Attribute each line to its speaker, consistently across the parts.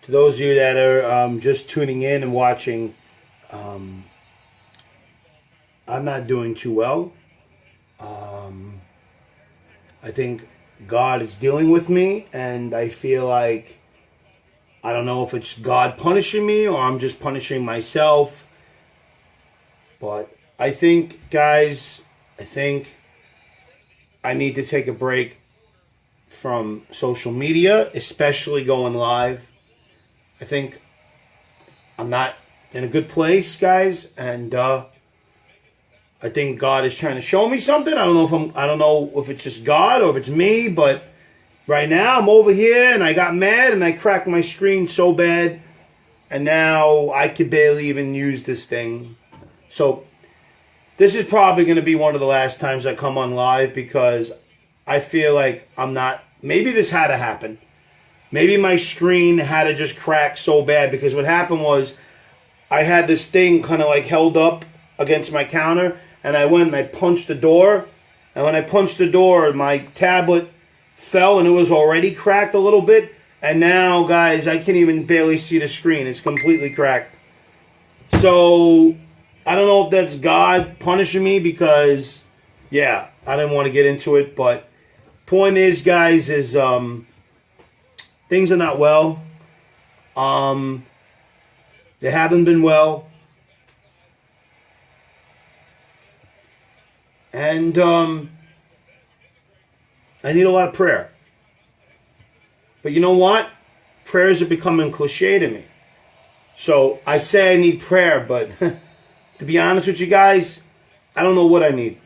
Speaker 1: To those of you that are just tuning in and watching, I'm not doing too well. I think God is dealing with me, and I feel like, I don't know if it's God punishing me or I'm just punishing myself. But I think, guys, I need to take a break from social media, especially going live. I think I'm not in a good place, guys, and I think God is trying to show me something. I don't know if it's just God or if it's me, but right now I'm over here and I got mad and I cracked my screen so bad, and now I could barely even use this thing. So this is probably going to be one of the last times I come on live, because I feel like I'm not, maybe this had to happen. Maybe my screen had to just crack so bad, because what happened was I had this thing kind of like held up against my counter, and I went and I punched the door, and when I punched the door, my tablet fell and it was already cracked a little bit, and now, guys, I can't even barely see the screen. It's completely cracked. So I don't know if that's God punishing me, because, yeah, I didn't want to get into it, but point is, guys, is things are not well. They haven't been well. And I need a lot of prayer. But you know what? Prayers are becoming cliche to me. So I say I need prayer, but to be honest with you guys, I don't know what I need.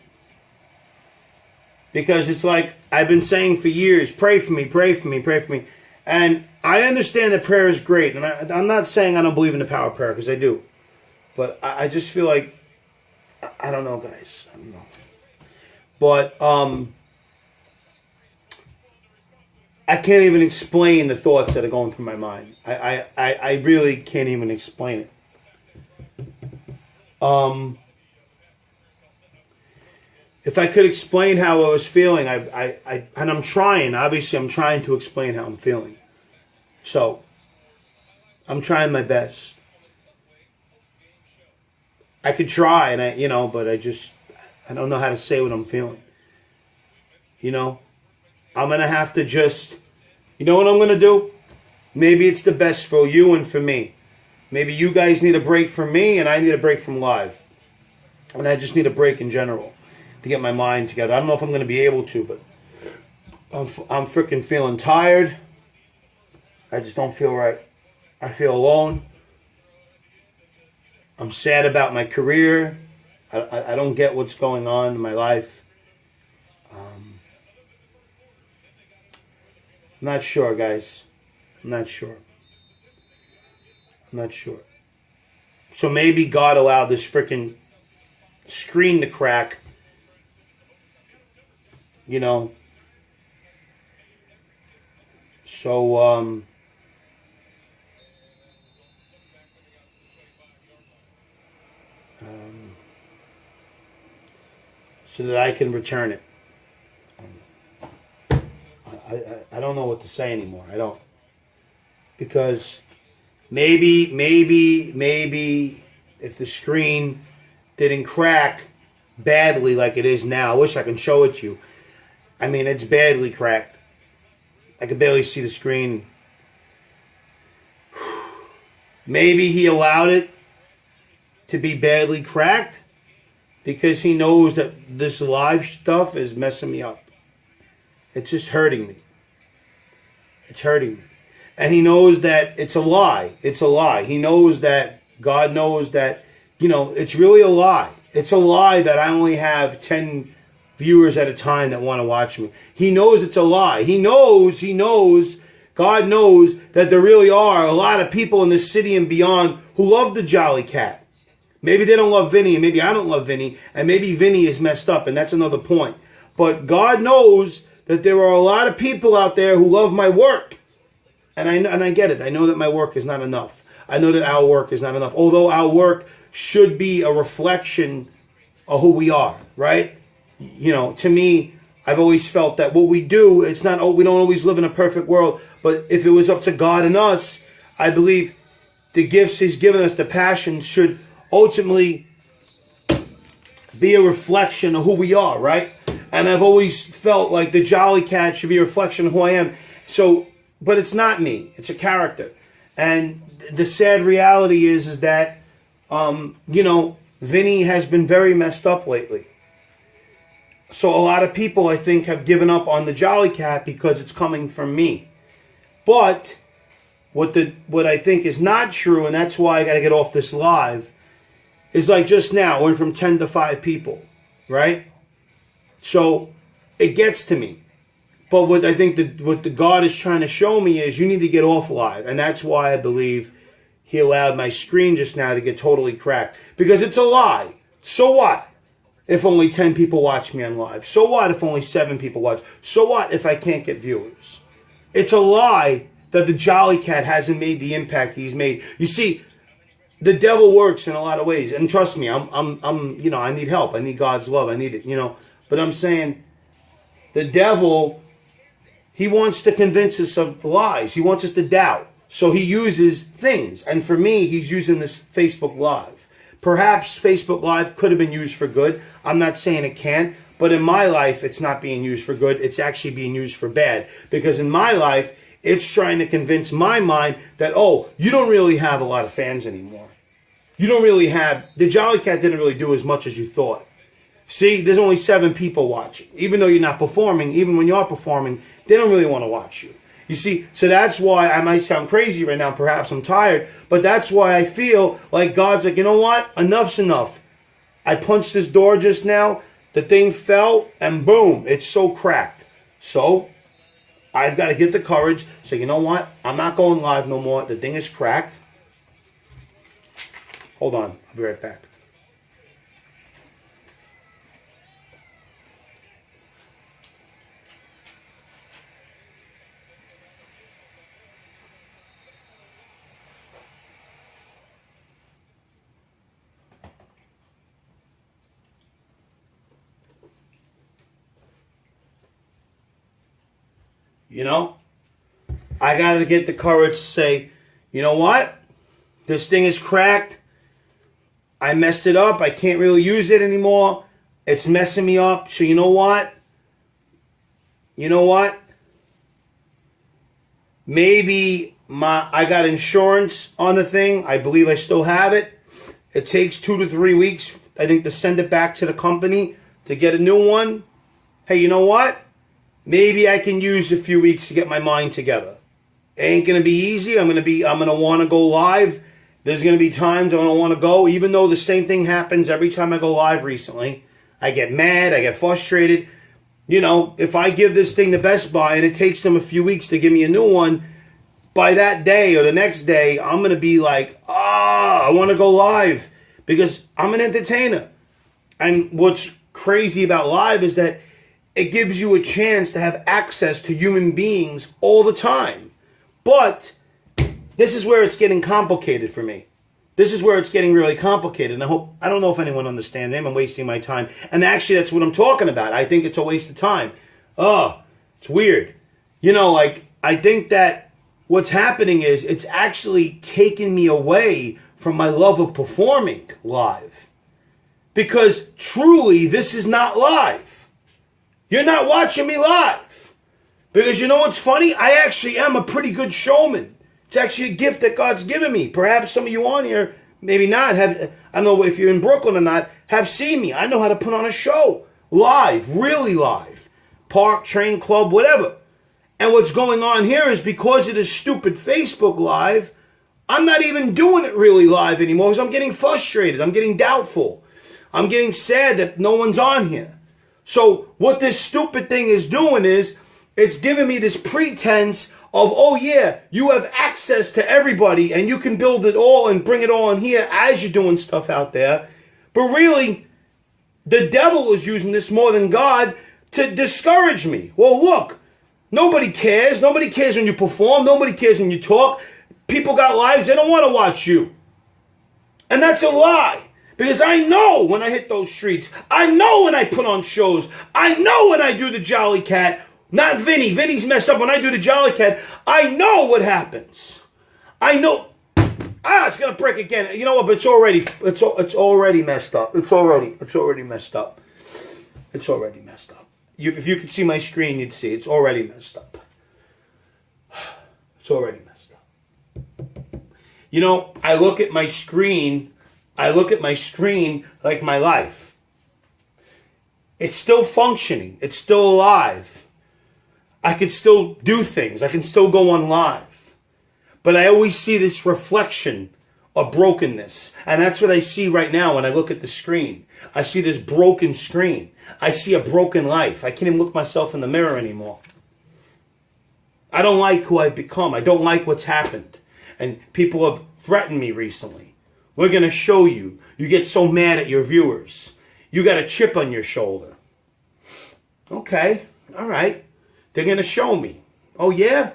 Speaker 1: Because it's like I've been saying for years, pray for me, pray for me, pray for me. And I understand that prayer is great. And I'm not saying I don't believe in the power of prayer, because I do. But I just feel like, I don't know, guys. I don't know. But I can't even explain the thoughts that are going through my mind. I really can't even explain it. If I could explain how I was feeling, and I'm trying. Obviously, I'm trying to explain how I'm feeling. So, I'm trying my best. I could try, and but I don't know how to say what I'm feeling. I'm gonna have to just, what I'm gonna do? Maybe it's the best for you and for me. Maybe you guys need a break from me, and I need a break from live. And I just need a break in general to get my mind together. I don't know if I'm going to be able to, but I'm freaking feeling tired. I just don't feel right. I feel alone. I'm sad about my career. I don't get what's going on in my life. I'm not sure, guys. I'm not sure. So maybe God allowed this freaking screen to crack. So, so that I can return it. I don't know what to say anymore. I don't. Because maybe if the screen didn't crack badly like it is now, I wish I can show it to you. I mean, it's badly cracked. I can barely see the screen. Maybe he allowed it to be badly cracked because he knows that this live stuff is messing me up. It's just hurting me. It's hurting me. And he knows that it's a lie. It's a lie. He knows that, God knows that, it's really a lie. It's a lie that I only have 10 viewers at a time that want to watch me. He knows it's a lie. He knows, God knows that there really are a lot of people in this city and beyond who love the Jolly Cat. Maybe they don't love Vinny, and maybe I don't love Vinny, and maybe Vinny is messed up, and that's another point. But God knows that there are a lot of people out there who love my work. And I get it. I know that my work is not enough. I know that our work is not enough. Although our work should be a reflection of who we are, right? To me, I've always felt that what we do, we don't always live in a perfect world, but if it was up to God and us, I believe the gifts he's given us, the passion, should ultimately be a reflection of who we are, right? And I've always felt like the Jolly Cat should be a reflection of who I am. So, but it's not me. It's a character. And the sad reality is that, Vinny has been very messed up lately. So a lot of people, I think, have given up on the Jolly Cat because it's coming from me. But what I think is not true, and that's why I got to get off this live, is like just now, went from 10 to 5 people, right? So it gets to me. But what I think what the God is trying to show me is you need to get off live. And that's why I believe he allowed my screen just now to get totally cracked. Because it's a lie. So what if only 10 people watch me on live? So what if only 7 people watch? So what if I can't get viewers? It's a lie that the Jolly Cat hasn't made the impact he's made. You see, the devil works in a lot of ways. And trust me, I need help. I need God's love. I need it, But I'm saying the devil, he wants to convince us of lies. He wants us to doubt. So he uses things. And for me, he's using this Facebook Live. Perhaps Facebook Live could have been used for good. I'm not saying it can't. But in my life, it's not being used for good. It's actually being used for bad. Because in my life, it's trying to convince my mind that, you don't really have a lot of fans anymore. You don't really have... The Jolly Cat didn't really do as much as you thought. See, there's only 7 people watching. Even though you're not performing, even when you are performing, they don't really want to watch you. You see, so that's why I might sound crazy right now. Perhaps I'm tired. But that's why I feel like God's like, you know what? Enough's enough. I punched this door just now. The thing fell, and boom, it's so cracked. So I've got to get the courage. So you know what? I'm not going live no more. The thing is cracked. Hold on. I'll be right back. I got to get the courage to say, you know what? This thing is cracked. I messed it up. I can't really use it anymore. It's messing me up. So you know what? Maybe I got insurance on the thing. I believe I still have it. It takes 2 to 3 weeks, I think, to send it back to the company to get a new one. Hey, you know what? Maybe I can use a few weeks to get my mind together. It ain't going to be easy. I'm going to want to go live. There's going to be times I'm going to want to go, even though the same thing happens every time I go live recently. I get mad. I get frustrated. If I give this thing to Best Buy and it takes them a few weeks to give me a new one, by that day or the next day, I'm going to be like, I want to go live because I'm an entertainer. And what's crazy about live is that it gives you a chance to have access to human beings all the time. But this is where it's getting complicated for me. This is where it's getting really complicated. And I don't know if anyone understands. Maybe I'm wasting my time. And actually, that's what I'm talking about. I think it's a waste of time. It's weird. I think that what's happening is it's actually taking me away from my love of performing live. Because truly, this is not live. You're not watching me live. Because you know what's funny? I actually am a pretty good showman. It's actually a gift that God's given me. Perhaps some of you on here, maybe not, I don't know if you're in Brooklyn or not, have seen me. I know how to put on a show. Live. Really live. Park, train, club, whatever. And what's going on here is because of this stupid Facebook Live, I'm not even doing it really live anymore because I'm getting frustrated. I'm getting doubtful. I'm getting sad that no one's on here. So what this stupid thing is doing is it's giving me this pretense of, you have access to everybody and you can build it all and bring it all in here as you're doing stuff out there. But really, the devil is using this more than God to discourage me. Well, look, nobody cares. Nobody cares when you perform. Nobody cares when you talk. People got lives. They don't want to watch you. And that's a lie. Because I know when I hit those streets. I know when I put on shows. I know when I do the Jolly Cat. Not Vinny. Vinny's messed up. When I do the Jolly Cat, I know what happens. I know. It's gonna break again. You know what? But it's already messed up. It's already messed up. It's already messed up. If you could see my screen, you'd see it's already messed up. It's already messed up. You know, I look at my screen like my life. It's still functioning. It's still alive. I can still do things. I can still go on live. But I always see this reflection of brokenness. And that's what I see right now when I look at the screen. I see this broken screen. I see a broken life. I can't even look myself in the mirror anymore. I don't like who I've become. I don't like what's happened. And people have threatened me recently. We're going to show you. You get so mad at your viewers. You got a chip on your shoulder. Okay. All right. They're going to show me. Oh, yeah?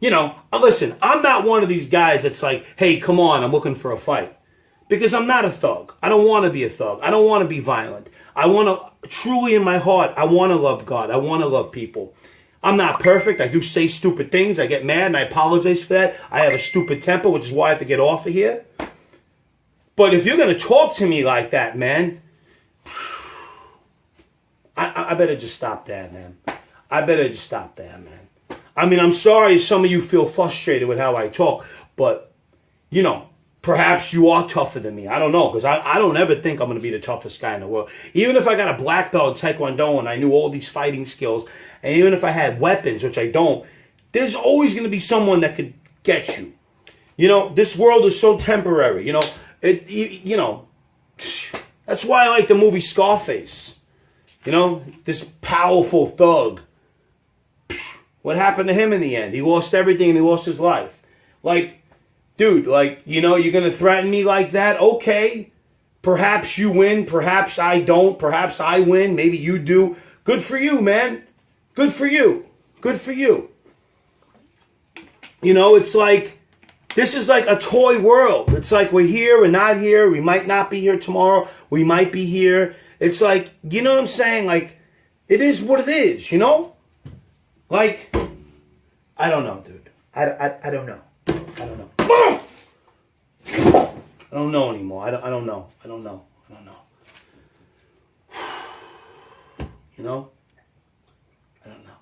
Speaker 1: You know, listen, I'm not one of these guys that's like, hey, come on, I'm looking for a fight. Because I'm not a thug. I don't want to be a thug. I don't want to be violent. I want to, truly in my heart, I want to love God. I want to love people. I'm not perfect. I do say stupid things. I get mad and I apologize for that. I have a stupid temper, which is why I have to get off of here. But if you're going to talk to me like that, man, I better just stop that, man. I better just stop that, man. I mean, I'm sorry if some of you feel frustrated with how I talk, but, you know, perhaps you are tougher than me. I don't know, because I don't ever think I'm going to be the toughest guy in the world. Even if I got a black belt in Taekwondo and I knew all these fighting skills, and even if I had weapons, which I don't, there's always going to be someone that could get you. You know, this world is so temporary. You know, you know, that's why I like the movie Scarface. You know, this powerful thug. What happened to him in the end? He lost everything and he lost his life. Like, dude, like, you know, you're going to threaten me like that? Okay. Perhaps you win. Perhaps I don't. Perhaps I win. Maybe you do. Good for you, man. Good for you. Good for you. You know, it's like, this is like a toy world. It's like we're here, we're not here. We might not be here tomorrow. We might be here. It's like, you know what I'm saying? Like, it is what it is, you know? Like, I don't know, dude. I don't know. I don't know. I don't know anymore. I don't know. I don't know. I don't know. You know? I don't know.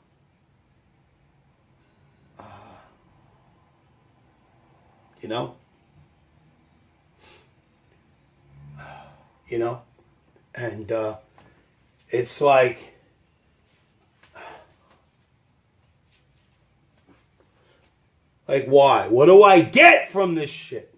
Speaker 1: You know? You know? And it's like, why? What do I get from this shit?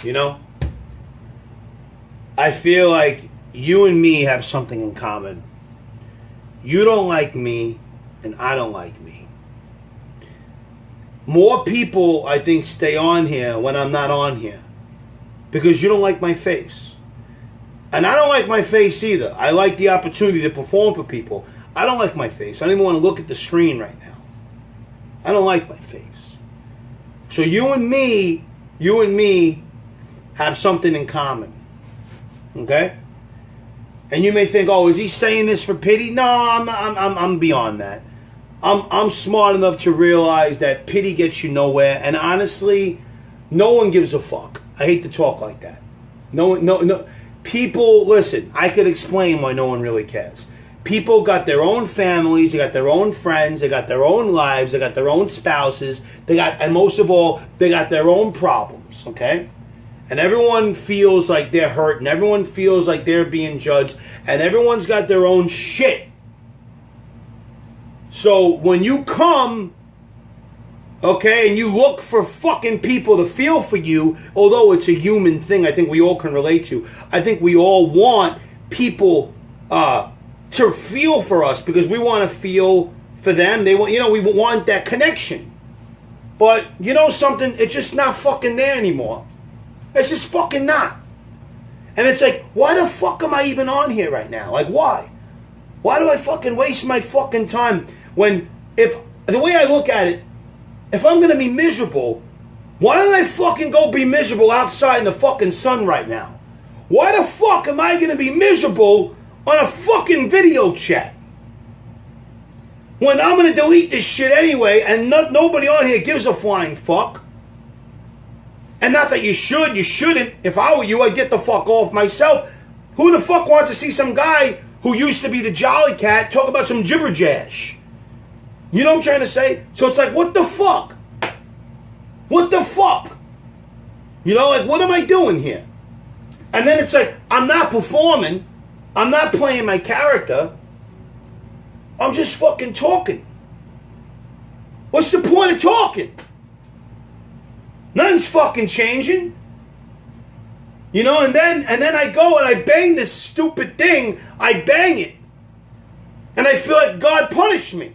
Speaker 1: You know? I feel like you and me have something in common. You don't like me, and I don't like me. More people, I think, stay on here when I'm not on here. Because you don't like my face. And I don't like my face either. I like the opportunity to perform for people. I don't like my face. I don't even want to look at the screen right now. I don't like my face. So you and me have something in common. Okay? And you may think, oh, is he saying this for pity? No, I'm beyond that. I'm smart enough to realize that pity gets you nowhere, and honestly, no one gives a fuck. I hate to talk like that. No. People, listen, I could explain why no one really cares. People got their own families, they got their own friends, they got their own lives, they got their own spouses, and most of all, they got their own problems, okay? and everyone feels like they're hurt, and everyone feels like they're being judged, and everyone's got their own shit. So when you come, okay, and you look for fucking people to feel for you, although it's a human thing I think we all can relate to. I think we all want people to feel for us because we want to feel for them. They want, we want that connection. But you know something? It's just not fucking there anymore. It's just fucking not. And it's like, why the fuck am I even on here right now? Like, why? Why do I fucking waste my fucking time when, if, the way I look at it, if I'm going to be miserable, why don't I fucking go be miserable outside in the fucking sun right now? Why the fuck am I going to be miserable on a fucking video chat? When I'm going to delete this shit anyway and nobody on here gives a flying fuck. And not that you should, you shouldn't. If I were you, I'd get the fuck off myself. Who the fuck wants to see some guy who used to be the Jolly Cat talk about some jibber-jash? You know what I'm trying to say? So it's like, what the fuck? What the fuck? You know, like, what am I doing here? And then it's like, I'm not performing. I'm not playing my character. I'm just fucking talking. What's the point of talking? Nothing's fucking changing. You know, and then I go and I bang this stupid thing. I bang it. And I feel like God punished me.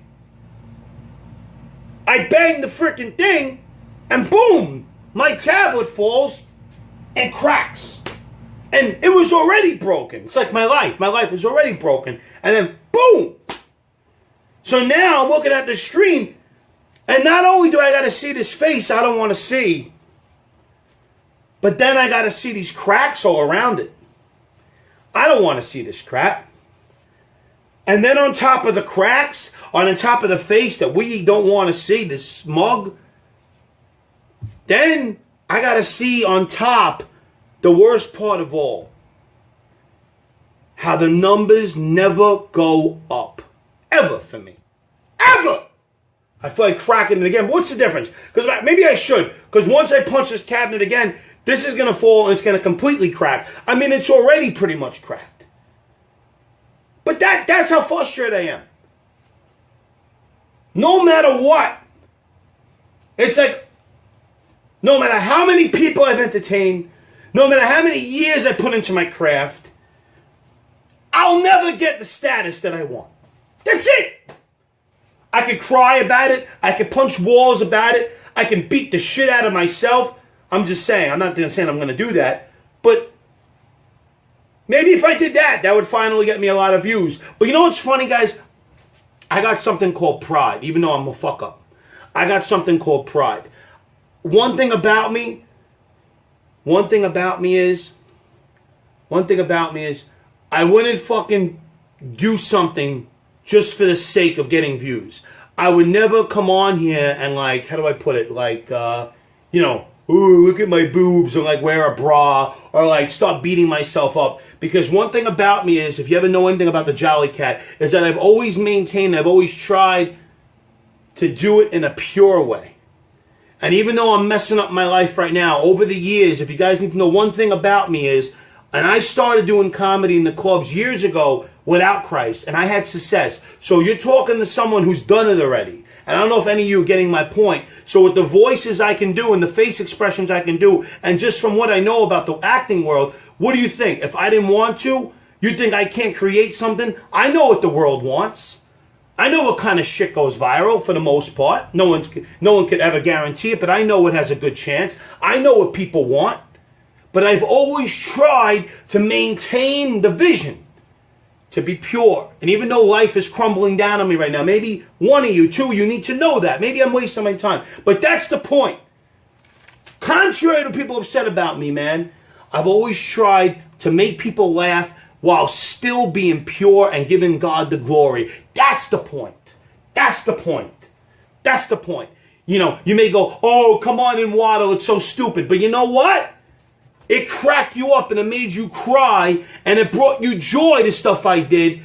Speaker 1: I bang the freaking thing, and boom, my tablet falls and cracks. And it was already broken. It's like my life. My life is already broken. And then boom. So now I'm looking at the stream, and not only do I got to see this face I don't want to see, but then I got to see these cracks all around it. I don't want to see this crap. And then on top of the cracks, on top of the face that we don't want to see, this smug, then I got to see on top the worst part of all. How the numbers never go up. Ever for me. Ever! I feel like cracking it again. But what's the difference? Because maybe I should. Because once I punch this cabinet again, this is going to fall and it's going to completely crack. I mean, it's already pretty much cracked. But that's how frustrated I am. No matter what. It's like, no matter how many people I've entertained, no matter how many years I put into my craft, I'll never get the status that I want. That's it. I could cry about it. I could punch walls about it. I can beat the shit out of myself. I'm just saying. I'm not saying I'm going to do that. But maybe if I did that, that would finally get me a lot of views. But you know what's funny, guys? I got something called pride, even though I'm a fuck up. I got something called pride. One thing about me is I wouldn't fucking do something just for the sake of getting views. I would never come on here and like, how do I put it? Like, ooh, look at my boobs, or like wear a bra, or like start beating myself up. Because one thing about me is, if you ever know anything about the Jolly Cat, is that I've always maintained, I've always tried to do it in a pure way. And even though I'm messing up my life right now, over the years, if you guys need to know one thing about me is, and I started doing comedy in the clubs years ago without Christ, and I had success. So you're talking to someone who's done it already. And I don't know if any of you are getting my point. So with the voices I can do and the face expressions I can do, and just from what I know about the acting world, what do you think? If I didn't want to, you think I can't create something? I know what the world wants. I know what kind of shit goes viral for the most part. No one could ever guarantee it, but I know it has a good chance. I know what people want. But I've always tried to maintain the vision, to be pure. And even though life is crumbling down on me right now, maybe one of you, two, you need to know that. Maybe I'm wasting my time. But that's the point. Contrary to what people have said about me, man, I've always tried to make people laugh while still being pure and giving God the glory. That's the point. That's the point. That's the point. You know, you may go, oh, come on and waddle, it's so stupid. But you know what? It cracked you up and it made you cry and it brought you joy, the stuff I did,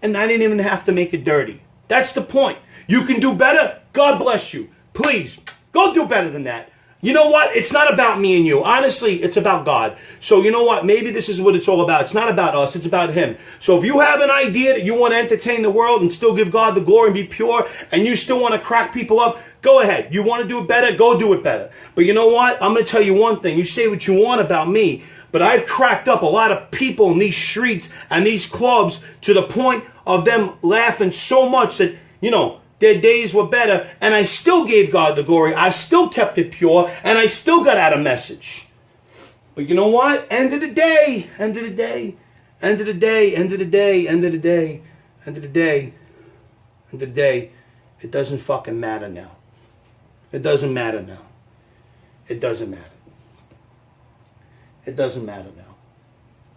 Speaker 1: and I didn't even have to make it dirty. That's the point. You can do better? God bless you. Please, go do better than that. You know what? It's not about me and you. Honestly, it's about God. So you know what? Maybe this is what it's all about. It's not about us. It's about him. So if you have an idea that you want to entertain the world and still give God the glory and be pure, and you still want to crack people up, go ahead. You want to do it better? Go do it better. But you know what? I'm going to tell you one thing. You say what you want about me, but I've cracked up a lot of people in these streets and these clubs to the point of them laughing so much that, you know, their days were better, and I still gave God the glory. I still kept it pure, and I still got out a message. But you know what? End of the day, end of the day, end of the day, end of the day, end of the day, end of the day, end of the day, it doesn't fucking matter now. It doesn't matter now. It doesn't matter. It doesn't matter now.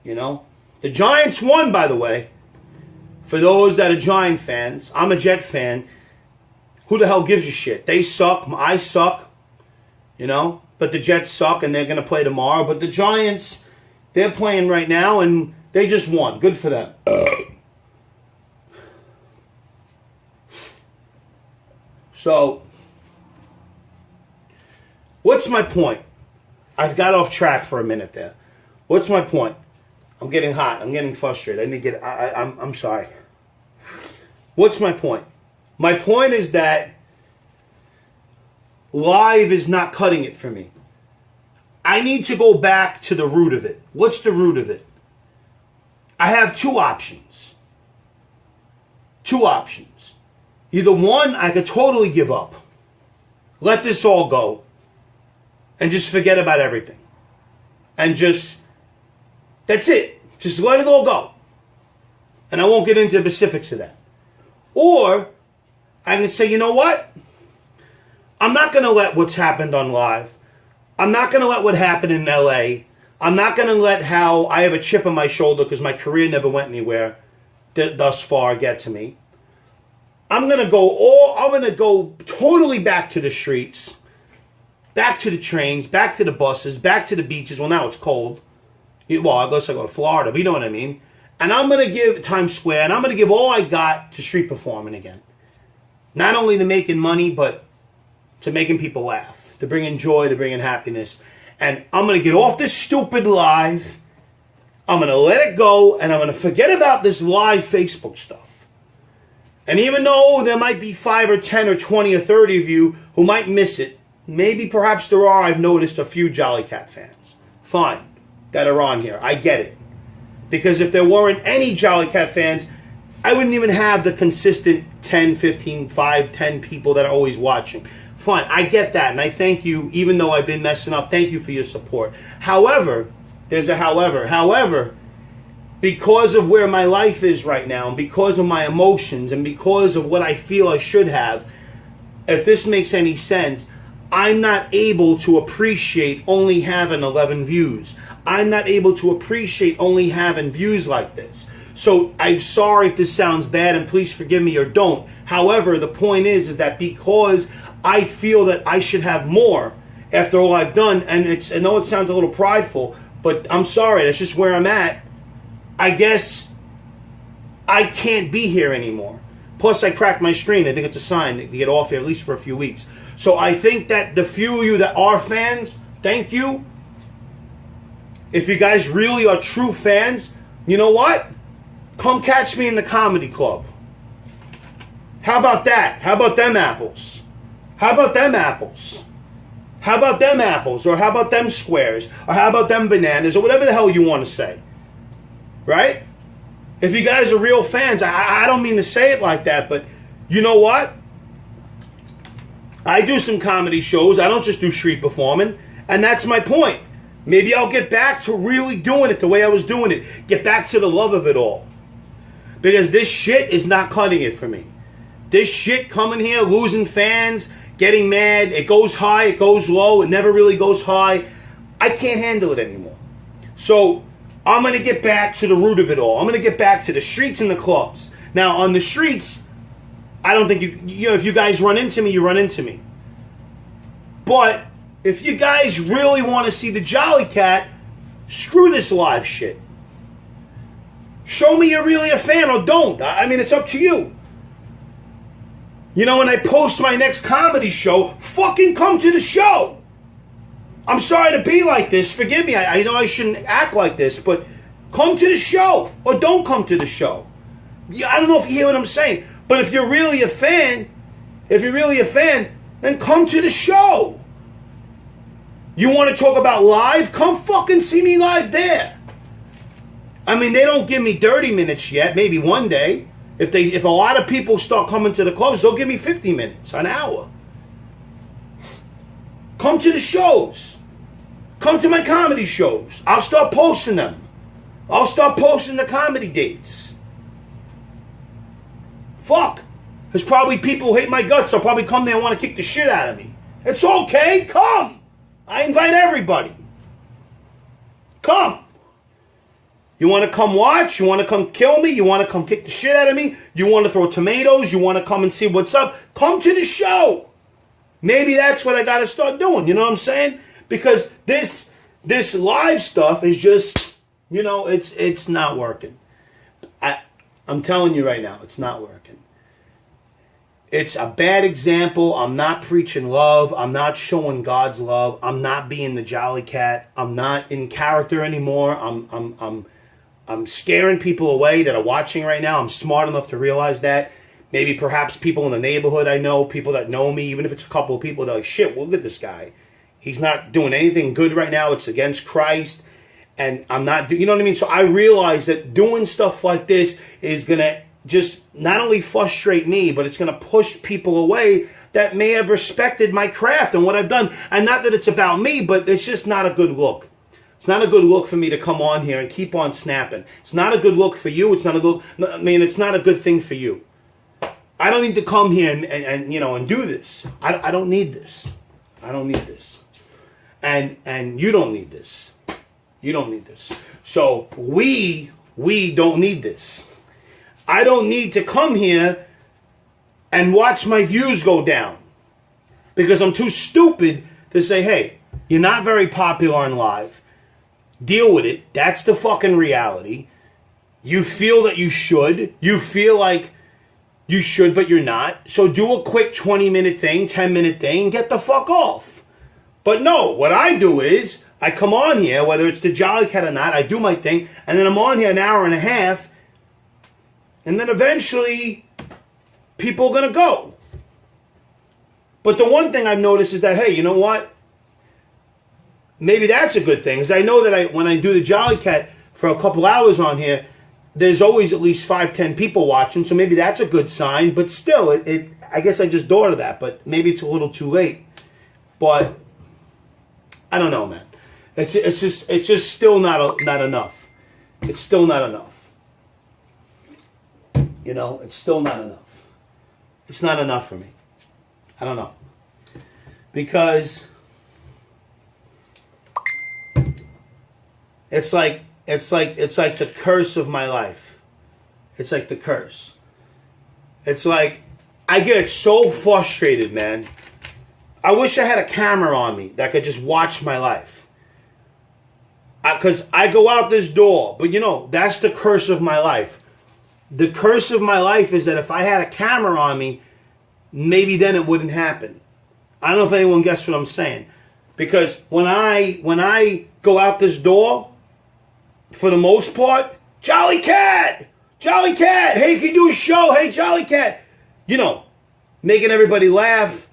Speaker 1: You know? The Giants won, by the way. For those that are Giant fans, I'm a Jet fan. Who the hell gives a shit? They suck. I suck. You know? But the Jets suck and they're going to play tomorrow. But the Giants, they're playing right now and they just won. Good for them. So, what's my point? I got off track for a minute there. What's my point? I'm getting hot. I'm getting frustrated. I need to get... I'm sorry. What's my point? My point is that live is not cutting it for me. I need to go back to the root of it. What's the root of it? I have two options. Two options. Either one, I could totally give up. Let this all go. And just forget about everything. And just, that's it. Just let it all go. And I won't get into the specifics of that. Or, I can say, you know what? I'm not going to let what's happened on live. I'm not going to let what happened in LA. I'm not going to let how I have a chip on my shoulder because my career never went anywhere thus far get to me. I'm going to go totally back to the streets, back to the trains, back to the buses, back to the beaches. Well, now it's cold. Well, I guess I go to Florida, but you know what I mean. And I'm going to give Times Square, and I'm going to give all I got to street performing again. Not only to making money, but to making people laugh, to bringing joy, to bringing happiness. And I'm going to get off this stupid live. I'm going to let it go, and I'm going to forget about this live Facebook stuff. And even though there might be 5 or 10 or 20 or 30 of you who might miss it, maybe perhaps there are, I've noticed, a few Jolly Cat fans. Fine, that are on here. I get it. Because if there weren't any Jolly Cat fans, I wouldn't even have the consistent 10, 15, 5, 10 people that are always watching. Fine, I get that, and I thank you, even though I've been messing up. Thank you for your support. However, there's a however. However, because of where my life is right now, and because of my emotions, and because of what I feel I should have, if this makes any sense, I'm not able to appreciate only having 11 views. I'm not able to appreciate only having views like this. So I'm sorry if this sounds bad, and please forgive me or don't. However, the point is that because I feel that I should have more after all I've done, and I know it sounds a little prideful, but I'm sorry, that's just where I'm at. I guess I can't be here anymore. Plus, I cracked my screen. I think it's a sign to get off here, at least for a few weeks. So I think that the few of you that are fans, thank you. If you guys really are true fans, you know what? Come catch me in the comedy club. How about that? How about them apples? How about them apples? How about them apples? Or how about them squares? Or how about them bananas? Or whatever the hell you want to say. Right? If you guys are real fans, I don't mean to say it like that, but you know what? I do some comedy shows. I don't just do street performing. And that's my point. Maybe I'll get back to really doing it the way I was doing it. Get back to the love of it all. Because this shit is not cutting it for me. This shit coming here, losing fans, getting mad. It goes high, it goes low. It never really goes high. I can't handle it anymore. So I'm going to get back to the root of it all. I'm going to get back to the streets and the clubs. Now, on the streets, I don't think you know, if you guys run into me, you run into me. But if you guys really want to see the Jolly Cat, screw this live shit. Show me you're really a fan or don't. I mean, it's up to you. You know, when I post my next comedy show, fucking come to the show. I'm sorry to be like this. Forgive me. I know I shouldn't act like this, but come to the show or don't come to the show. I don't know if you hear what I'm saying, but if you're really a fan, then come to the show. You want to talk about live? Come fucking see me live there. I mean, they don't give me 30 minutes yet. Maybe one day. If a lot of people start coming to the clubs, they'll give me 50 minutes, an hour. Come to the shows. Come to my comedy shows. I'll start posting them. I'll start posting the comedy dates. Fuck. There's probably people who hate my guts. They'll probably come there and want to kick the shit out of me. It's okay. Come. I invite everybody. Come. You want to come watch? You want to come kill me? You want to come kick the shit out of me? You want to throw tomatoes? You want to come and see what's up? Come to the show. Maybe that's what I got to start doing. You know what I'm saying? Because this live stuff is just, it's not working. I'm telling you right now, it's not working. It's a bad example. I'm not preaching love. I'm not showing God's love. I'm not being the jolly cat. I'm not in character anymore. I'm scaring people away that are watching right now. I'm smart enough to realize that. Maybe perhaps people in the neighborhood I know, people that know me, even if it's a couple of people, they're like, shit, look at this guy. He's not doing anything good right now. It's against Christ. And I'm not, you know what I mean? So I realize that doing stuff like this is going to just not only frustrate me, but it's going to push people away that may have respected my craft and what I've done. And not that it's about me, but it's just not a good look. It's not a good look for me to come on here and keep on snapping. It's not a good look for you. It's not a good, it's not a good thing for you. I don't need to come here and do this. I don't need this. I don't need this. And you don't need this. You don't need this. So we don't need this. I don't need to come here and watch my views go down because I'm too stupid to say, hey, you're not very popular on live. Deal with it. That's the fucking reality. You feel that you should. You feel like you should, but you're not. So do a quick 20-minute thing, 10-minute thing, and get the fuck off. But no, what I do is I come on here, whether it's the Jolly Cat or not, I do my thing, and then I'm on here an hour and a half, and then eventually people are going to go. But the one thing I've noticed is that, hey, you know what? Maybe that's a good thing. Because I know that when I do the Jolly Cat for a couple hours on here, there's always at least 5-10 people watching. So maybe that's a good sign. But still, I guess I just thought of that. But maybe it's a little too late. But I don't know, man. It's just still not enough. It's still not enough. It's still not enough. It's not enough for me. I don't know. Because it's like the curse of my life. It's like the curse. It's like I get so frustrated, man. I wish I had a camera on me that could just watch my life. Because I go out this door, but that's the curse of my life. The curse of my life is that if I had a camera on me, maybe then it wouldn't happen. I don't know if anyone gets what I'm saying. Because when I go out this door, for the most part, Jolly Cat! Jolly Cat! Hey, can you do a show? Hey, Jolly Cat! Making everybody laugh,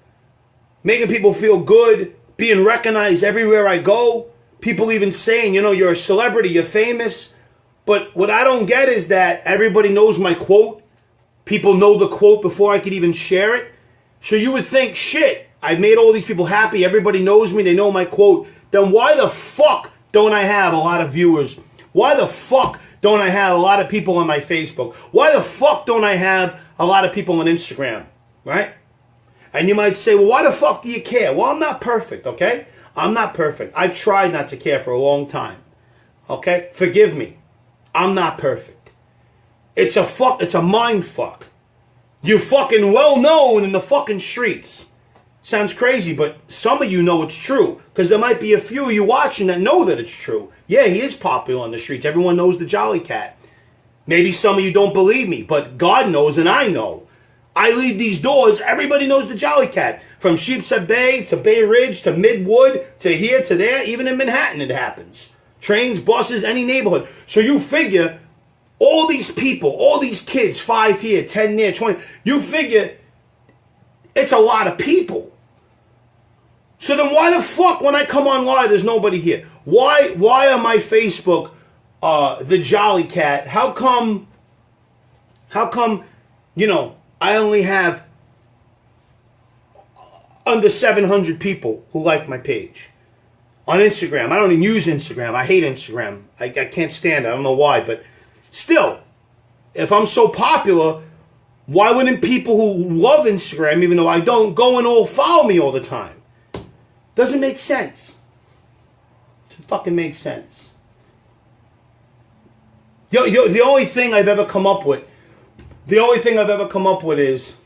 Speaker 1: making people feel good, being recognized everywhere I go. People even saying, you're a celebrity, you're famous. But what I don't get is that everybody knows my quote. People know the quote before I could even share it. So you would think, shit, I've made all these people happy. Everybody knows me. They know my quote. Then why the fuck don't I have a lot of viewers? Why the fuck don't I have a lot of people on my Facebook? Why the fuck don't I have a lot of people on Instagram? Right? And you might say, well, why the fuck do you care? Well, I'm not perfect, okay? I'm not perfect. I've tried not to care for a long time. Okay? Forgive me. I'm not perfect. It's a mind fuck. You're fucking well known in the fucking streets. Sounds crazy, but some of you know it's true. Because there might be a few of you watching that know that it's true. Yeah, he is popular on the streets. Everyone knows the Jolly Cat. Maybe some of you don't believe me, but God knows and I know. I leave these doors, everybody knows the Jolly Cat. From Sheepshead Bay to Bay Ridge to Midwood to here to there, even in Manhattan it happens. Trains, buses, any neighborhood. So you figure all these people, all these kids, 5 here, 10 there, 20, you figure it's a lot of people. So then why the fuck when I come on live there's nobody here? Why on my Facebook the Jolly Cat? How come I only have under 700 people who like my page? On Instagram, I don't even use Instagram. I hate Instagram. I can't stand it. I don't know why, but still, if I'm so popular, why wouldn't people who love Instagram, even though I don't, go and all follow me all the time? Doesn't make sense. It fucking makes sense. The only thing I've ever come up with, is,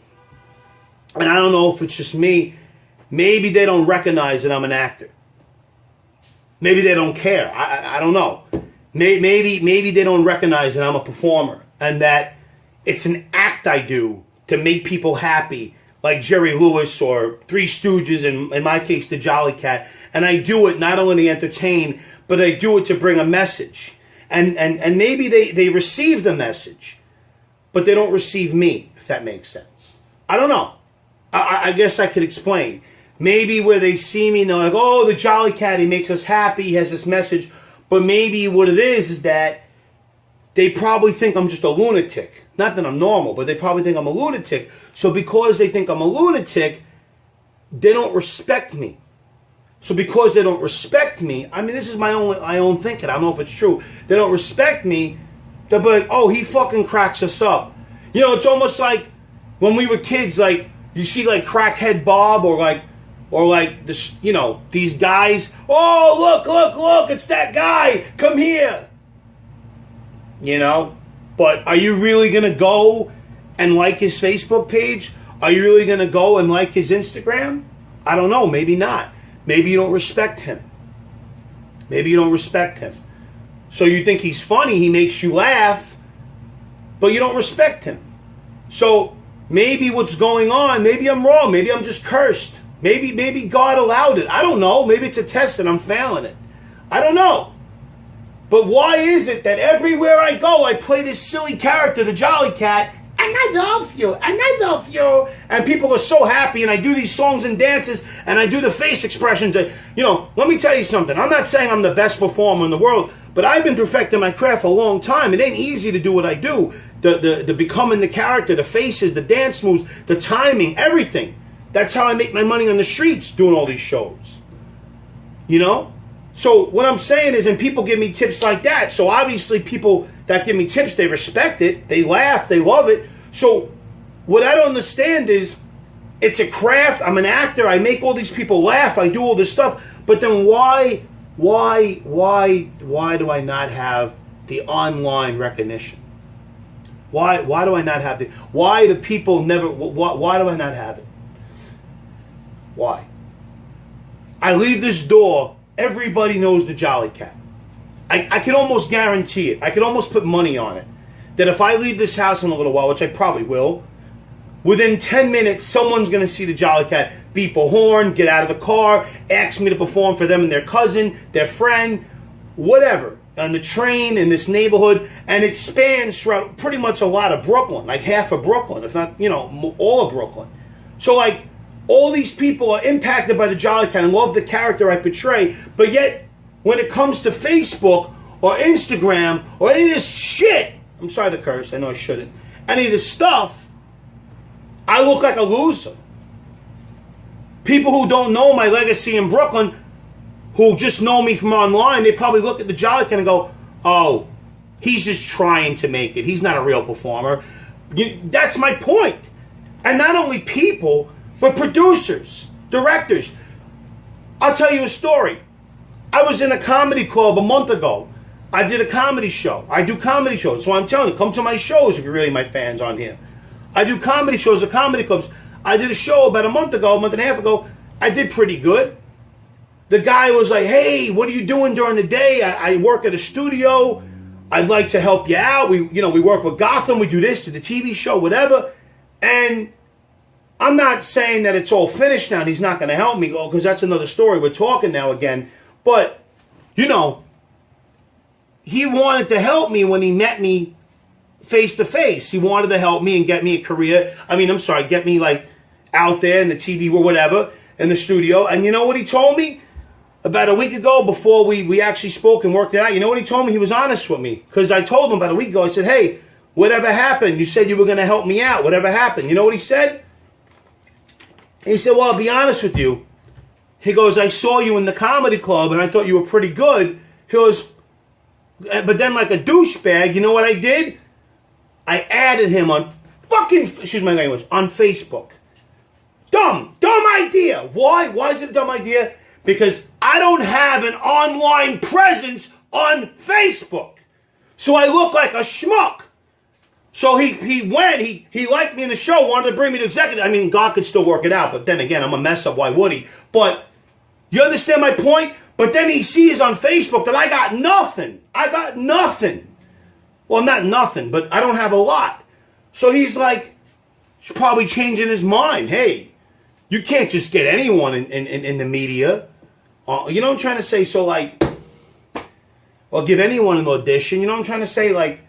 Speaker 1: and I don't know if it's just me, maybe they don't recognize that I'm an actor. Maybe they don't care. I don't know. Maybe they don't recognize that I'm a performer and that it's an act I do to make people happy, like Jerry Lewis or Three Stooges, in my case, the Jolly Cat. And I do it not only to entertain, but I do it to bring a message. And maybe they receive the message, but they don't receive me, if that makes sense. I don't know. I guess I could explain. Maybe where they see me and they're like, oh, the Jolly Cat, he makes us happy, he has this message. But maybe what it is that they probably think I'm just a lunatic. Not that I'm normal, but they probably think I'm a lunatic. So because they think I'm a lunatic, they don't respect me. So because they don't respect me, I mean, this is my own thinking. I don't know if it's true. They don't respect me. They'll be like, oh, he fucking cracks us up. You know, it's almost like when we were kids, like, you see like Crackhead Bob or like this, you know, these guys. Oh, look, it's that guy. Come here. You know, but are you really going to go and like his Facebook page? Are you really going to go and like his Instagram? I don't know. Maybe not. Maybe you don't respect him. So you think he's funny, he makes you laugh, but you don't respect him. So maybe what's going on, maybe I'm wrong, maybe I'm just cursed. Maybe God allowed it. I don't know. Maybe it's a test and I'm failing it. I don't know. But why is it that everywhere I go, I play this silly character, the Jolly Cat, and I love you, and people are so happy, and I do these songs and dances, and I do the face expressions. You know, let me tell you something. I'm not saying I'm the best performer in the world, but I've been perfecting my craft for a long time. It ain't easy to do what I do. The becoming the character, the faces, the dance moves, the timing, everything. That's how I make my money on the streets, doing all these shows. You know? So what I'm saying is, and people give me tips like that, so obviously people that give me tips, they respect it, they laugh, they love it. So what I don't understand is, it's a craft, I'm an actor, I make all these people laugh, I do all this stuff, but then why do I not have the online recognition? Why do I not have the, why do people never, why do I not have it? Why? I leave this door, everybody knows the Jolly Cat. I can almost guarantee it. I can almost put money on it. That if I leave this house in a little while, which I probably will, within 10 minutes, someone's going to see the Jolly Cat, beep a horn, get out of the car, ask me to perform for them and their cousin, their friend, whatever, on the train in this neighborhood. And it spans throughout pretty much a lot of Brooklyn, like half of Brooklyn, if not, you know, all of Brooklyn. So, like, all these people are impacted by the Jolly Cat and love the character I portray, but yet, when it comes to Facebook or Instagram or any of this shit, I'm sorry to curse, I know I shouldn't, any of this stuff, I look like a loser. People who don't know my legacy in Brooklyn, who just know me from online, they probably look at the Jolly Cat and go, oh, he's just trying to make it. He's not a real performer. That's my point. And not only people, but producers, directors. I'll tell you a story. I was in a comedy club a month ago. I did a comedy show. I do comedy shows. So I'm telling you, come to my shows if you're really my fans on here. I do comedy shows at comedy clubs. I did a show about a month and a half ago. I did pretty good. The guy was like, hey, what are you doing during the day? I work at a studio. I'd like to help you out. We work with Gotham. We do this, to the TV show, whatever. And I'm not saying that it's all finished now and he's not going to help me, because that's another story. We're talking now again. But, you know, he wanted to help me when he met me face to face. He wanted to help me and get me a career. Get me like out there in the TV or whatever, in the studio. And you know what he told me? About a week ago, before we actually spoke and worked it out, you know what he told me? He was honest with me. Because I told him about a week ago, I said, hey, whatever happened? You said you were going to help me out. Whatever happened? You know what he said? He said, well, I'll be honest with you. He goes, I saw you in the comedy club and I thought you were pretty good. He goes, but then like a douchebag, you know what I did? I added him on excuse my language, on Facebook. Dumb idea. Why? Why is it a dumb idea? Because I don't have an online presence on Facebook. So I look like a schmuck. So he liked me in the show, wanted to bring me to executive. I mean, God could still work it out, but then again, I'm a mess up. Why would he? But you understand my point? But then he sees on Facebook that I got nothing. I got nothing. Well, not nothing, but I don't have a lot. So he's like, he's probably changing his mind. Hey, you can't just get anyone in the media. You know what I'm trying to say? So like, or give anyone an audition. You know what I'm trying to say? Like,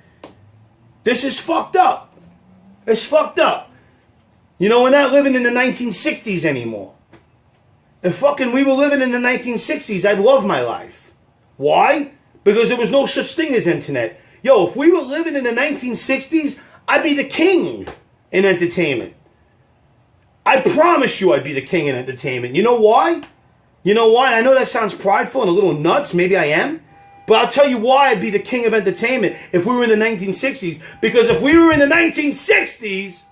Speaker 1: this is fucked up. It's fucked up. You know, we're not living in the 1960s anymore. If fucking we were living in the 1960s, I'd love my life. Why? Because there was no such thing as internet. Yo, if we were living in the 1960s, I'd be the king in entertainment. I promise you I'd be the king in entertainment. You know why? You know why? I know that sounds prideful and a little nuts. Maybe I am. But I'll tell you why I'd be the king of entertainment if we were in the 1960s. Because if we were in the 1960s,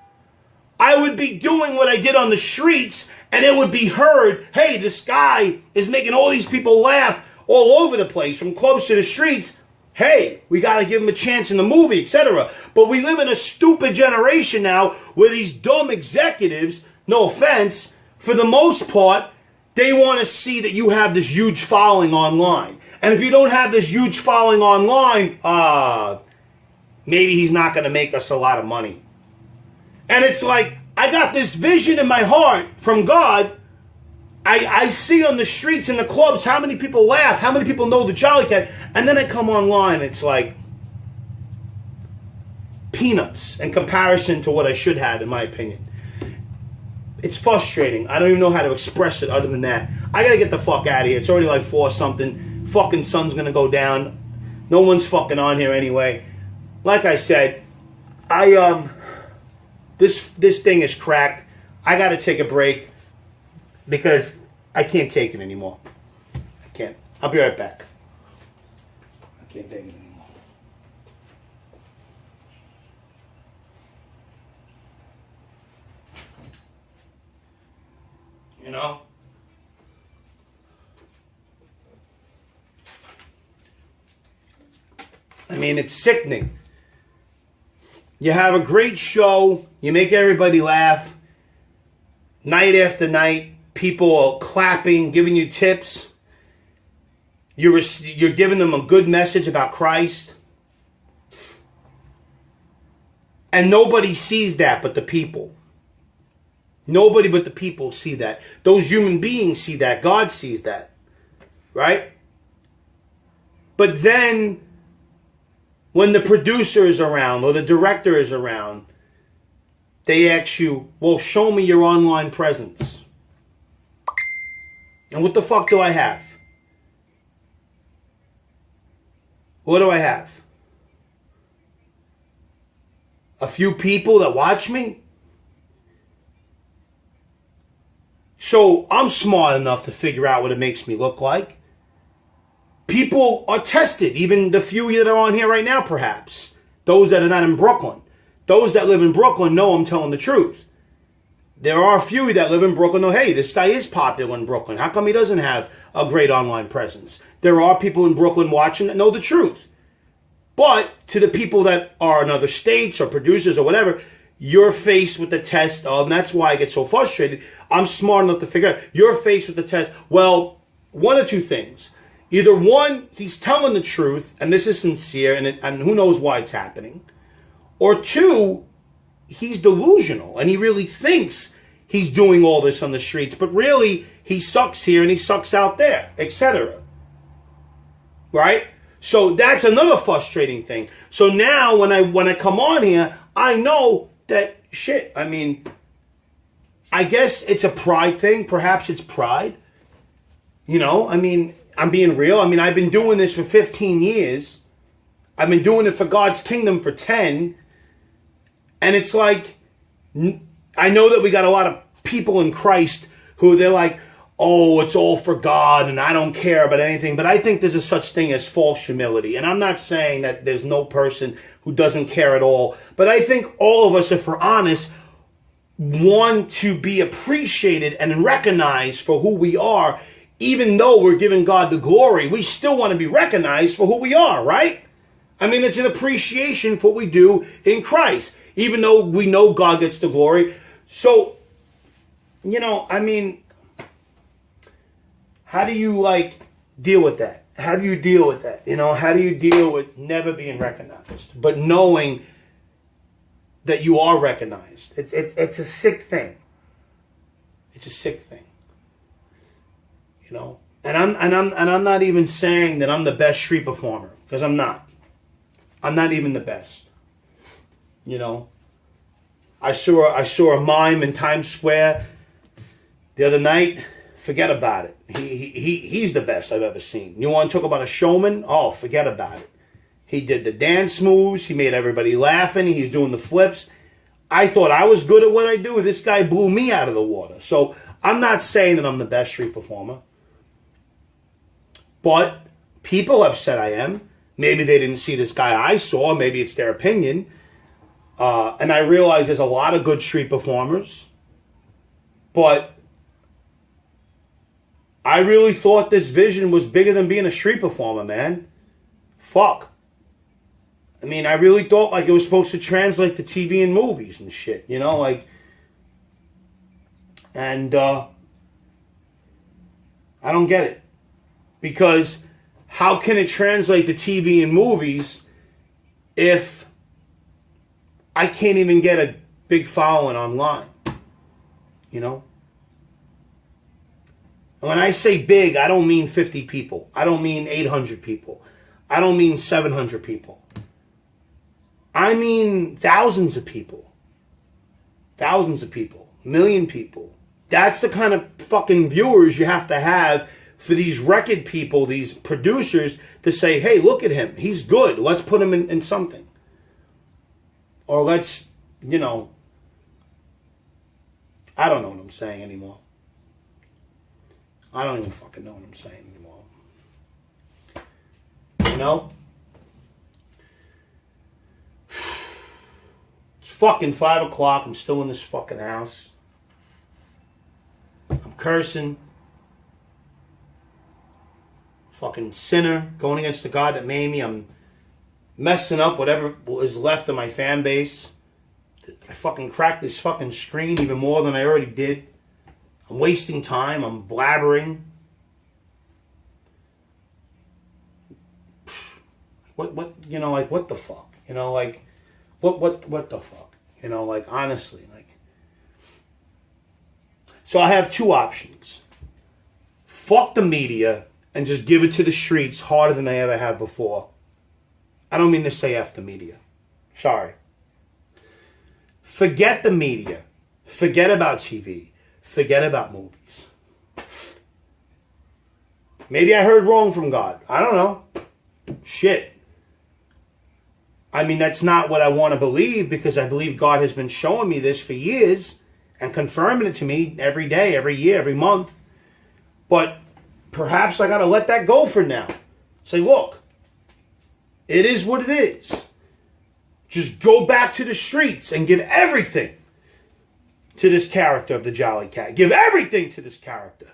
Speaker 1: I would be doing what I did on the streets, and it would be heard, hey, this guy is making all these people laugh all over the place, from clubs to the streets. Hey, we got to give him a chance in the movie, etc. But we live in a stupid generation now where these dumb executives, no offense, for the most part, they want to see that you have this huge following online. And if you don't have this huge following online, maybe he's not going to make us a lot of money. And it's like, I got this vision in my heart from God. I see on the streets and the clubs how many people laugh, how many people know the Jolly Cat. And then I come online, it's like peanuts in comparison to what I should have, in my opinion. It's frustrating. I don't even know how to express it other than that. I got to get the fuck out of here. It's already like 4 something. Fucking sun's going to go down. No one's fucking on here anyway. Like I said, this thing is cracked. I got to take a break because I can't take it anymore. I can't. I'll be right back. I can't take it anymore. You know? I mean, it's sickening. You have a great show. You make everybody laugh. Night after night, people are clapping, giving you tips. You're giving them a good message about Christ. And nobody sees that but the people. Nobody but the people see that. Those human beings see that. God sees that. Right? But then, when the producer is around or the director is around, they ask you, well, show me your online presence. And what the fuck do I have? What do I have? A few people that watch me? So I'm smart enough to figure out what it makes me look like. People are tested, even the few that are on here right now, perhaps. Those that are not in Brooklyn. Those that live in Brooklyn know I'm telling the truth. There are a few that live in Brooklyn know, hey, this guy is popular in Brooklyn. How come he doesn't have a great online presence? There are people in Brooklyn watching that know the truth. But to the people that are in other states or producers or whatever, you're faced with the test of, and that's why I get so frustrated. I'm smart enough to figure out, you're faced with the test. Well, one or two things. Either one, he's telling the truth, and this is sincere, and who knows why it's happening. Or two, he's delusional and he really thinks he's doing all this on the streets, but really he sucks here and he sucks out there, etc. Right? So that's another frustrating thing. So now when I come on here, I know that shit. I mean, I guess it's a pride thing. Perhaps it's pride. You know, I mean, I'm being real. I mean, I've been doing this for 15 years. I've been doing it for God's kingdom for 10. And it's like, I know that we got a lot of people in Christ who they're like, oh, it's all for God and I don't care about anything. But I think there's a such thing as false humility. And I'm not saying that there's no person who doesn't care at all. But I think all of us, if we're honest, want to be appreciated and recognized for who we are. Even though we're giving God the glory, we still want to be recognized for who we are, right? I mean, it's an appreciation for what we do in Christ. Even though we know God gets the glory. So, you know, I mean, how do you, like, deal with that? How do you deal with that? You know, how do you deal with never being recognized, but knowing that you are recognized? It's a sick thing. It's a sick thing. You know, and I'm not even saying that I'm the best street performer, because I'm not. I'm not even the best. You know, I saw a mime in Times Square the other night. Forget about it. He's the best I've ever seen. You want to talk about a showman? Oh, forget about it. He did the dance moves. He made everybody laughing. He's doing the flips. I thought I was good at what I do. This guy blew me out of the water. So I'm not saying that I'm the best street performer. But people have said I am. Maybe they didn't see this guy I saw. Maybe it's their opinion. And I realize there's a lot of good street performers. But I really thought this vision was bigger than being a street performer, man. Fuck. I mean, I really thought like it was supposed to translate to TV and movies and shit, you know, like. And I don't get it. Because how can it translate to TV and movies if I can't even get a big following online? You know? And when I say big, I don't mean 50 people. I don't mean 800 people. I don't mean 700 people. I mean thousands of people. Thousands of people. Million people. That's the kind of fucking viewers you have to have for these record people, these producers, to say, hey, look at him. He's good. Let's put him in something. Or let's, you know, I don't know what I'm saying anymore. I don't even fucking know what I'm saying anymore. You know? It's fucking 5 o'clock. I'm still in this fucking house. I'm cursing. Fucking sinner. Going against the God that made me. I'm messing up whatever is left of my fan base. I fucking cracked this fucking screen even more than I already did. I'm wasting time. I'm blabbering. What, you know, like, what the fuck? You know, like, what the fuck? You know, like, honestly, like. So I have two options. Fuck the media and just give it to the streets harder than I ever have before. I don't mean to say F the media. Sorry. Forget the media. Forget about TV. Forget about movies. Maybe I heard wrong from God. I don't know. Shit. I mean, that's not what I want to believe, because I believe God has been showing me this for years and confirming it to me every day, every year, every month. But perhaps I got to let that go for now. Say, look, it is what it is. Just go back to the streets and give everything to this character of the Jolly Cat. Give everything to this character.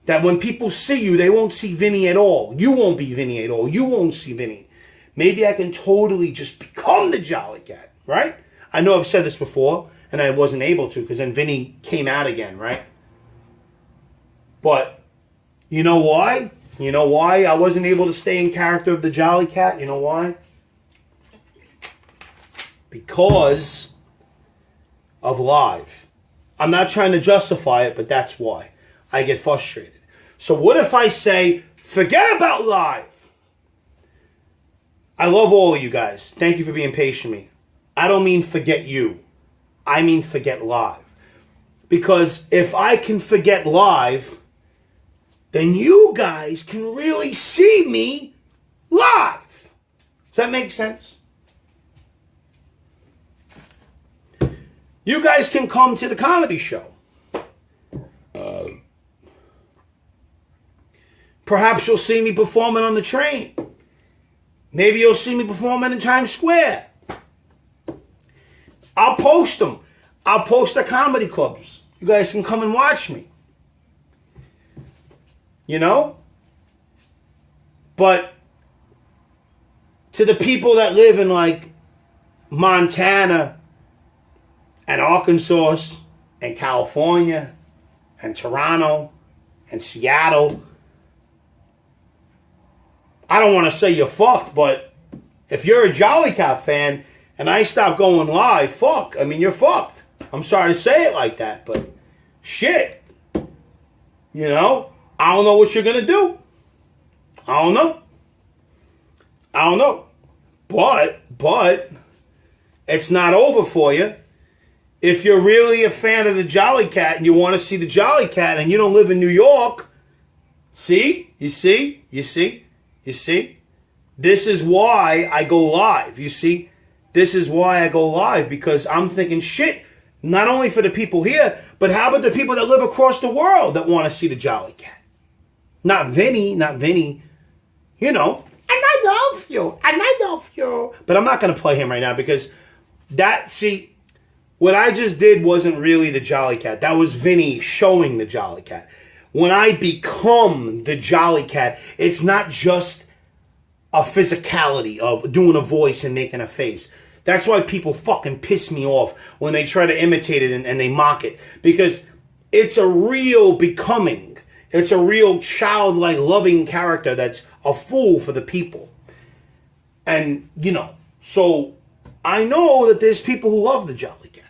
Speaker 1: That when people see you, they won't see Vinny at all. You won't be Vinny at all. You won't see Vinny. Maybe I can totally just become the Jolly Cat, right? I know I've said this before, and I wasn't able to, because then Vinny came out again, right? But you know why? You know why I wasn't able to stay in character of the Jolly Cat? You know why? Because of live. I'm not trying to justify it, but that's why I get frustrated. So what if I say, forget about live? I love all of you guys. Thank you for being patient with me. I don't mean forget you. I mean forget live. Because if I can forget live, then you guys can really see me live. Does that make sense? You guys can come to the comedy show. Perhaps you'll see me performing on the train. Maybe you'll see me performing in Times Square. I'll post them. I'll post the comedy clubs. You guys can come and watch me. You know? But to the people that live in like Montana and Arkansas and California and Toronto and Seattle, I don't want to say you're fucked, but if you're a Jolly Cat fan and I stop going live, fuck. I mean, you're fucked. I'm sorry to say it like that, but shit. You know? I don't know what you're going to do. I don't know. But it's not over for you. If you're really a fan of the Jolly Cat and you want to see the Jolly Cat and you don't live in New York, see? You see? This is why I go live, you see? This is why I go live, because I'm thinking, shit, not only for the people here, but how about the people that live across the world that want to see the Jolly Cat? Not Vinny, you know, and I love you. But I'm not going to play him right now because what I just did wasn't really the Jolly Cat. That was Vinny showing the Jolly Cat. When I become the Jolly Cat, it's not just a physicality of doing a voice and making a face. That's why people fucking piss me off when they try to imitate it and they mock it. Because it's a real becoming. It's a real childlike loving character that's a fool for the people. And, you know, so I know that there's people who love the Jolly Cat.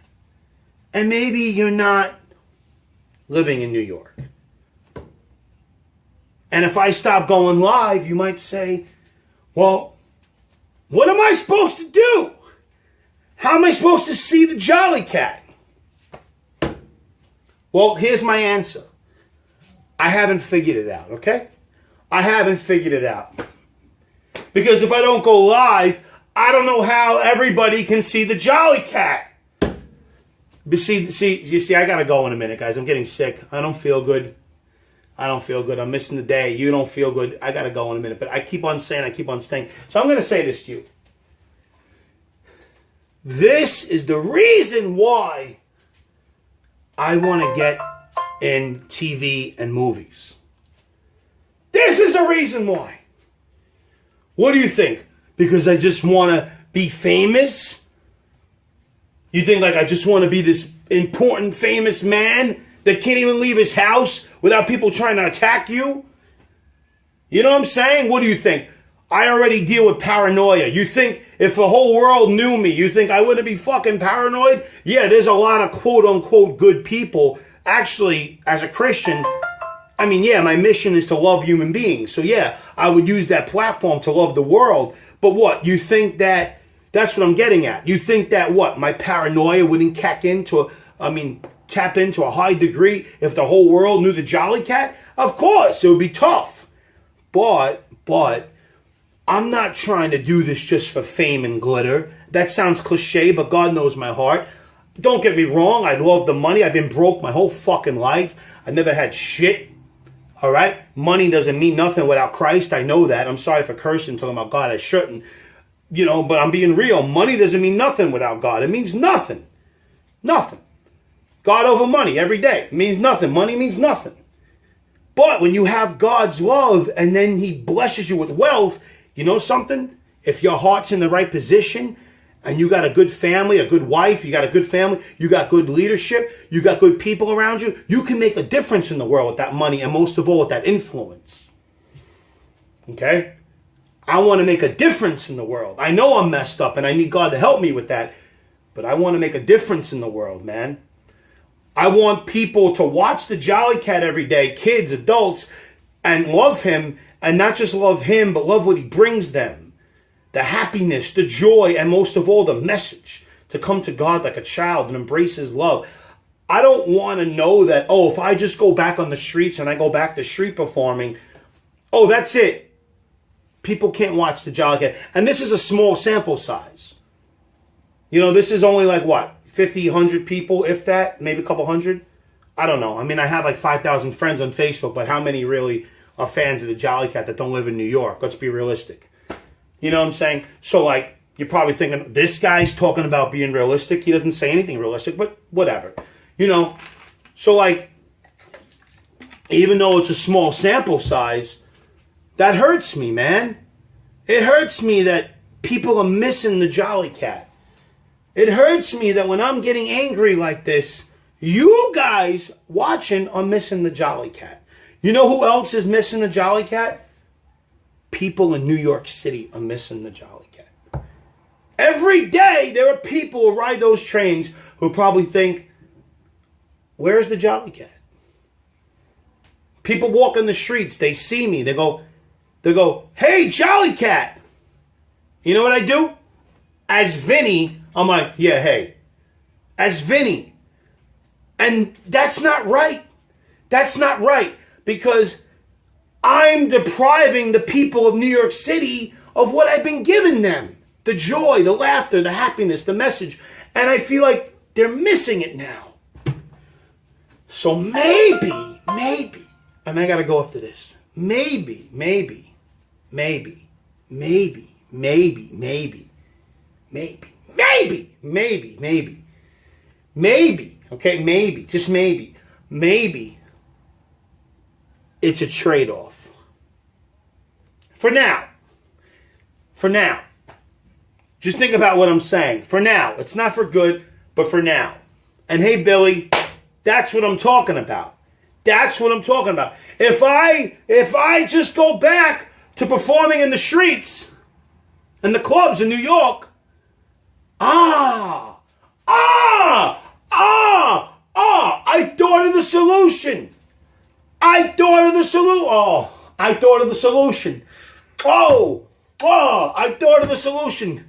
Speaker 1: And maybe you're not living in New York. And if I stop going live, you might say, well, what am I supposed to do? How am I supposed to see the Jolly Cat? Well, here's my answer. I haven't figured it out, okay? I haven't figured it out. Because if I don't go live, I don't know how everybody can see the Jolly Cat. But see, I gotta go in a minute, guys. I'm getting sick. I don't feel good. I'm missing the day. You don't feel good. I gotta go in a minute. But I keep on saying. So I'm gonna say this to you. This is the reason why I want to get in TV and movies. This is the reason why. What do you think? Because I just want to be famous? You think like I just want to be this important, famous man that can't even leave his house without people trying to attack you? You know what I'm saying? What do you think? I already deal with paranoia. You think if the whole world knew me, you think I wouldn't be fucking paranoid? Yeah, there's a lot of quote-unquote good people. Actually, as a Christian, I mean, yeah, my mission is to love human beings. So yeah, I would use that platform to love the world. But what? You think that's what I'm getting at. You think that what? My paranoia wouldn't tap into a high degree if the whole world knew the Jolly Cat? Of course, it would be tough. But I'm not trying to do this just for fame and glitter. That sounds cliche, but God knows my heart. Don't get me wrong, I love the money. I've been broke my whole fucking life. I never had shit. All right? Money doesn't mean nothing without Christ. I know that. I'm sorry for cursing, talking about God. I shouldn't. You know, but I'm being real. Money doesn't mean nothing without God. It means nothing. Nothing. God over money every day. It means nothing. Money means nothing. But when you have God's love and then he blesses you with wealth, you know something? If your heart's in the right position and you got a good family, a good wife, you got a good family, you got good leadership, you got good people around you, you can make a difference in the world with that money and most of all with that influence. Okay? I want to make a difference in the world. I know I'm messed up and I need God to help me with that. but I want to make a difference in the world, man. I want people to watch the Jolly Cat every day, kids, adults, and love him, and not just love him, but love what he brings them. The happiness, the joy, and most of all, the message to come to God like a child and embrace his love. I don't want to know that, if I just go back on the streets and I go back to street performing, that's it. People can't watch the Jolly Cat. And this is a small sample size. This is only like, 50, 100 people, if that, maybe a couple hundred. I don't know. I mean, I have like 5,000 friends on Facebook, but how many really are fans of the Jolly Cat that don't live in New York? Let's be realistic. You know what I'm saying? So, like, you're probably thinking, this guy's talking about being realistic. He doesn't say anything realistic, but whatever. So, like, even though it's a small sample size, that hurts me, man. It hurts me that people are missing the Jolly Cat. It hurts me that when I'm getting angry like this, you guys watching are missing the Jolly Cat. You know who else is missing the Jolly Cat? People in New York City are missing the Jolly Cat. Every day there are people who ride those trains who probably think, where's the Jolly Cat? People walk in the streets, they see me, they go, hey, Jolly Cat. You know what I do? As Vinny, I'm like, yeah, hey. As Vinny. And that's not right. That's not right. Because I'm depriving the people of New York City of what I've been giving them. The joy, the laughter, the happiness, the message. And I feel like they're missing it now. So maybe, and I got to go after this. Maybe, okay, maybe it's a trade-off. For now. Just think about what I'm saying. For now. It's not for good, but for now. And hey, Billy, that's what I'm talking about. If I just go back to performing in the streets and the clubs in New York, I thought of the solution. I thought of the solution.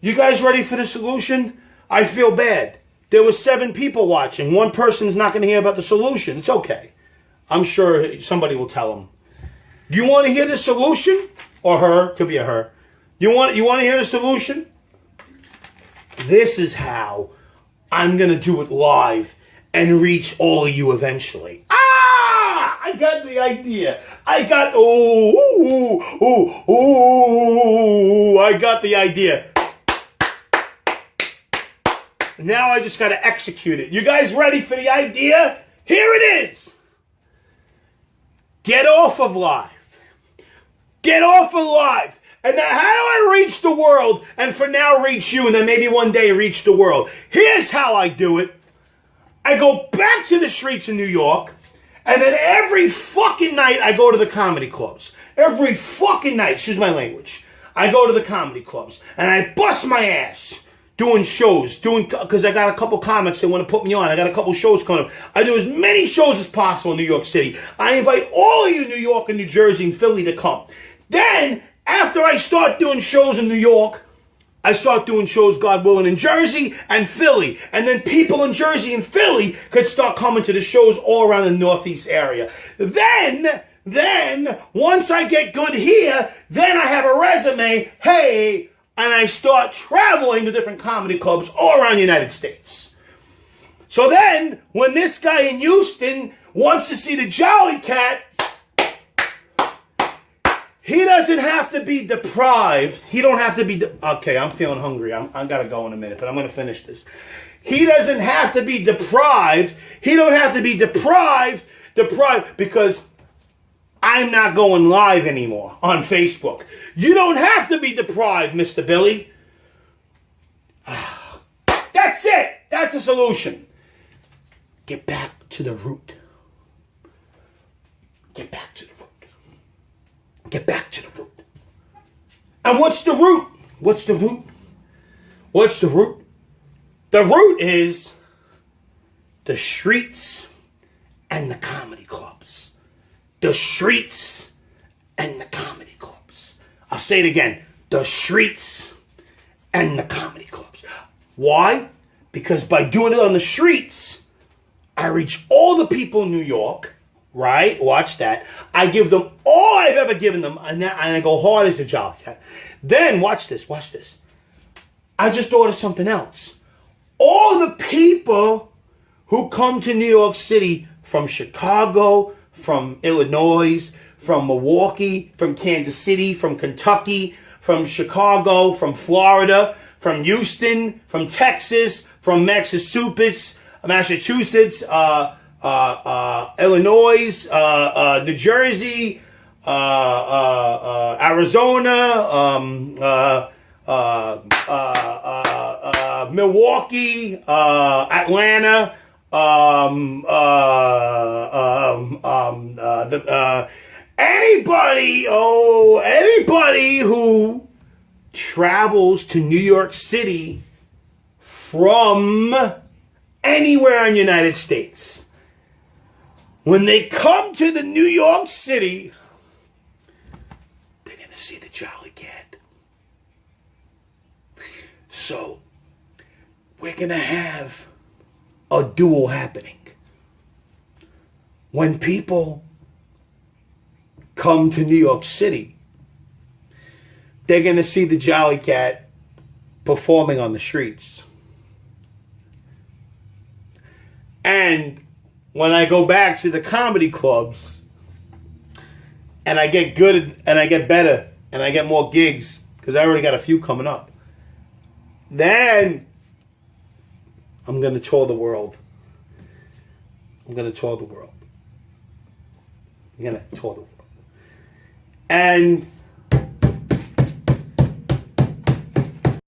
Speaker 1: You guys ready for the solution? I feel bad. There was 7 people watching. One person's not going to hear about the solution. It's okay. I'm sure somebody will tell them. You want to hear the solution? Or her. Could be a her. You want to hear the solution? This is how I'm going to do it live and reach all of you eventually. I got the idea. I got the idea. Now I just got to execute it. You guys ready for the idea? Here it is. Get off of live. And now how do I reach the world and for now reach you and then maybe one day reach the world? Here's how I do it. I go back to the streets of New York and then every fucking night I go to the comedy clubs. Every fucking night, excuse my language. I go to the comedy clubs and I bust my ass doing shows, because I got a couple comics that want to put me on. I got a couple shows coming up. I do as many shows as possible in New York City. I invite all of you in New York and New Jersey and Philly to come. Then, after I start doing shows in New York, I start doing shows, God willing, in Jersey and Philly. And then people in Jersey and Philly could start coming to the shows all around the Northeast area. Then, once I get good here, then I have a resume, hey, and I start traveling to different comedy clubs all around the United States. So then, when this guy in Houston wants to see the Jolly Cat, he doesn't have to be deprived. He don't have to be... Okay, I'm feeling hungry. I got to go in a minute, but I'm going to finish this. He doesn't have to be deprived. He don't have to be deprived because I'm not going live anymore on Facebook. You don't have to be deprived, Mr. Billy. That's it. That's a solution. Get back to the root. Get back to the root. Get back to the root. And what's the root? What's the root? The root is the streets and the comedy clubs. The streets and the comedy clubs. I'll say it again. The streets and the comedy clubs. Why? Because by doing it on the streets, I reach all the people in New York, right? Watch that. I give them all I've ever given them, and I go hard as a Jolly Cat. Then, watch this. I just thought of something else. All the people who come to New York City from Chicago, from Illinois, from Milwaukee, from Kansas City, from Kentucky, from Chicago, from Florida, from Houston, from Texas, from Massachusetts, Illinois, New Jersey, Arizona, Milwaukee, Atlanta, anybody who travels to New York City from anywhere in the United States, when they come to the New York City, they're going to see the Jolly Cat. So, we're going to have a duel happening. When people come to New York City, they're going to see the Jolly Cat performing on the streets. And when I go back to the comedy clubs and I get good and I get better and I get more gigs, because I already got a few coming up, then I'm going to tour the world. I'm going to tour the world. And